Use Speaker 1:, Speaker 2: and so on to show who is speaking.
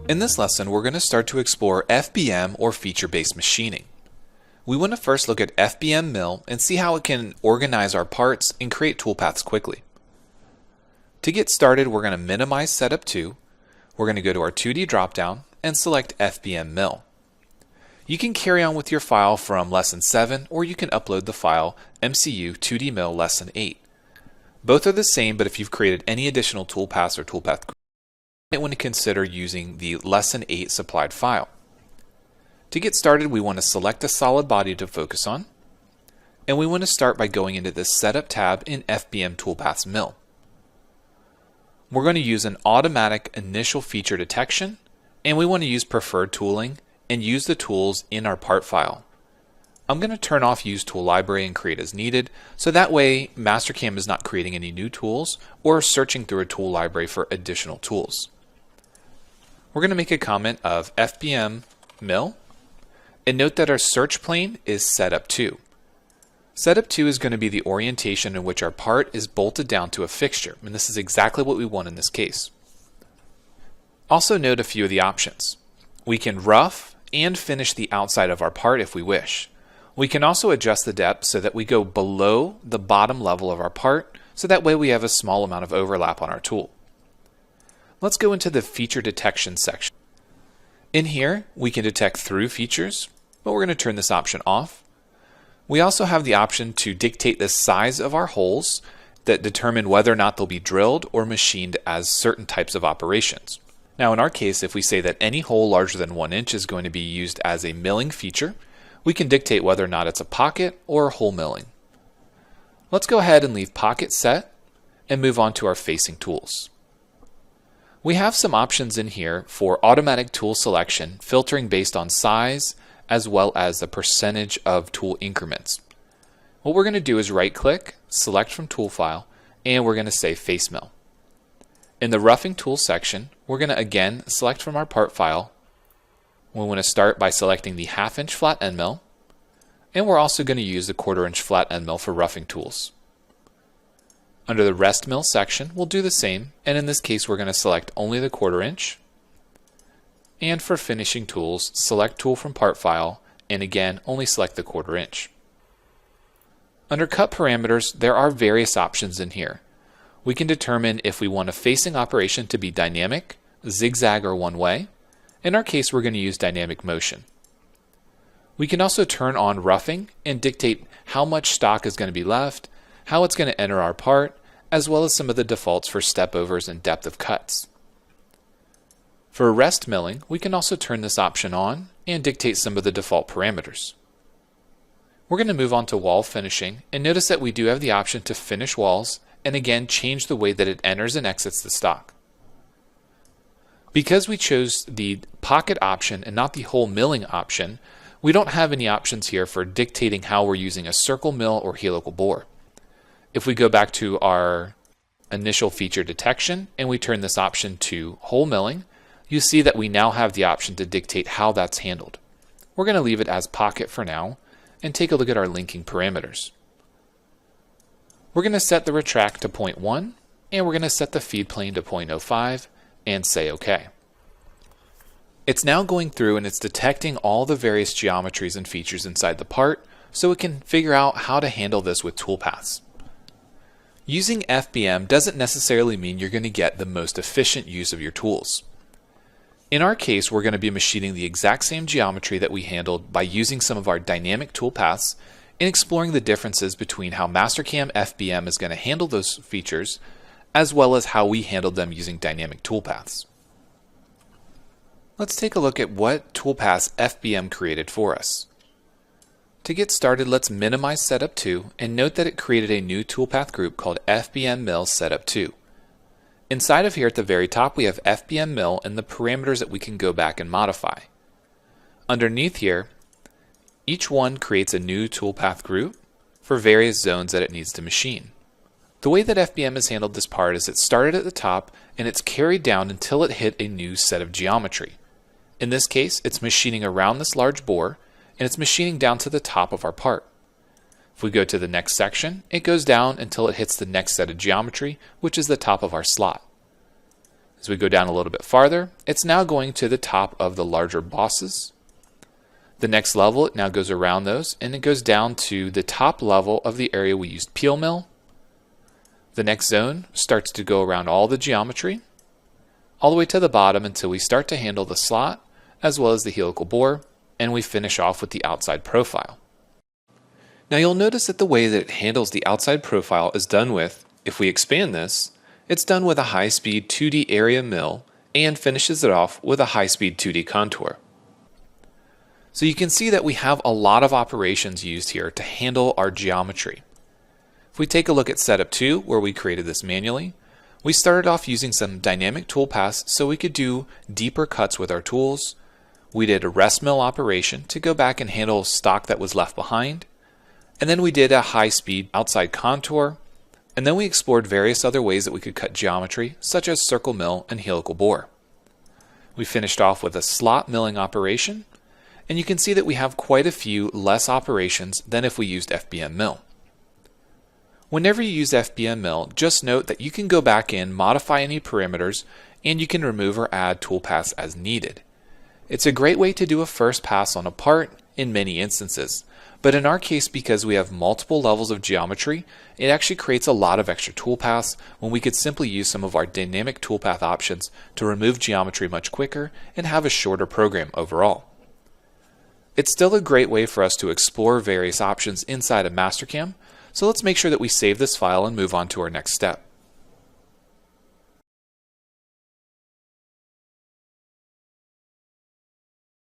Speaker 1: In this lesson, we're going to start to explore FBM or feature-based machining. We want to first look at FBM mill and see how it can organize our parts and create toolpaths quickly. To get started, we're going to minimize Setup 2. We're going to go to our 2D dropdown and select FBM mill. You can carry on with your file from Lesson 7, or you can upload the file MCU 2D mill Lesson 8. Both are the same, but if you've created any additional toolpaths or toolpath, you might want to consider using the Lesson 8 supplied file. To get started, we want to select a solid body to focus on, and we want to start by going into the Setup tab in FBM Toolpaths Mill. We're going to use an automatic initial feature detection, and we want to use preferred tooling and use the tools in our part file. I'm going to turn off Use Tool Library and Create as Needed, so that way Mastercam is not creating any new tools or searching through a tool library for additional tools. We're going to make a comment of FBM mill, and note that our search plane is Setup 2. Setup 2 is going to be the orientation in which our part is bolted down to a fixture, and this is exactly what we want in this case. Also note a few of the options. We can rough and finish the outside of our part if we wish. We can also adjust the depth so that we go below the bottom level of our part, so that way we have a small amount of overlap on our tool. Let's go into the feature detection section. In here, we can detect through features, but we're going to turn this option off. We also have the option to dictate the size of our holes that determine whether or not they'll be drilled or machined as certain types of operations. Now in our case, if we say that any hole larger than 1 inch is going to be used as a milling feature, we can dictate whether or not it's a pocket or a hole milling. Let's go ahead and leave pocket set and move on to our facing tools. We have some options in here for automatic tool selection, filtering based on size, as well as the percentage of tool increments. What we're going to do is right click, select from tool file, and we're going to say face mill. In the roughing tool section, we're going to again select from our part file. We want to start by selecting the 1/2 inch flat end mill, and we're also going to use the 1/4 inch flat end mill for roughing tools. Under the rest mill section, we'll do the same, and in this case we're going to select only the 1/4 inch. And for finishing tools, select tool from part file, and again only select the 1/4 inch. Under cut parameters, there are various options in here. We can determine if we want a facing operation to be dynamic, zigzag, or one way. In our case, we're going to use dynamic motion. We can also turn on roughing and dictate how much stock is going to be left, how it's going to enter our part, as well as some of the defaults for step overs and depth of cuts. For rest milling, we can also turn this option on and dictate some of the default parameters. We're going to move on to wall finishing, and notice that we do have the option to finish walls and again change the way that it enters and exits the stock. Because we chose the pocket option and not the hole milling option, we don't have any options here for dictating how we're using a circle mill or helical bore. If we go back to our initial feature detection and we turn this option to hole milling, you see that we now have the option to dictate how that's handled. We're going to leave it as pocket for now and take a look at our linking parameters. We're going to set the retract to 0.1, and we're going to set the feed plane to 0.05 and say OK. It's now going through and it's detecting all the various geometries and features inside the part, so it can figure out how to handle this with toolpaths. Using FBM doesn't necessarily mean you're going to get the most efficient use of your tools. In our case, we're going to be machining the exact same geometry that we handled by using some of our dynamic toolpaths and exploring the differences between how Mastercam FBM is going to handle those features, as well as how we handled them using dynamic toolpaths. Let's take a look at what toolpaths FBM created for us. To get started, let's minimize Setup 2 and note that it created a new toolpath group called FBM Mill Setup 2. Inside of here at the very top, we have FBM Mill and the parameters that we can go back and modify. Underneath here, each one creates a new toolpath group for various zones that it needs to machine. The way that FBM has handled this part is it started at the top and it's carried down until it hit a new set of geometry. In this case, it's machining around this large bore and it's machining down to the top of our part. If we go to the next section, it goes down until it hits the next set of geometry, which is the top of our slot. As we go down a little bit farther, it's now going to the top of the larger bosses. The next level, it now goes around those, and it goes down to the top level of the area we used peel mill. The next zone starts to go around all the geometry, all the way to the bottom until we start to handle the slot, as well as the helical bore, and we finish off with the outside profile. Now you'll notice that the way that it handles the outside profile is done with, if we expand this, it's done with a high-speed 2D area mill and finishes it off with a high-speed 2D contour. So you can see that we have a lot of operations used here to handle our geometry. If we take a look at setup 2, where we created this manually, we started off using some dynamic toolpaths so we could do deeper cuts with our tools. We did a rest mill operation to go back and handle stock that was left behind. And then we did a high-speed outside contour. And then we explored various other ways that we could cut geometry, such as circle mill and helical bore. We finished off with a slot milling operation, and you can see that we have quite a few less operations than if we used FBM mill. Whenever you use FBM mill, just note that you can go back in, modify any parameters, and you can remove or add toolpaths as needed. It's a great way to do a first pass on a part in many instances, but in our case, because we have multiple levels of geometry, it actually creates a lot of extra toolpaths when we could simply use some of our dynamic toolpath options to remove geometry much quicker and have a shorter program overall. It's still a great way for us to explore various options inside of Mastercam, so let's make sure that we save this file and move on to our next step.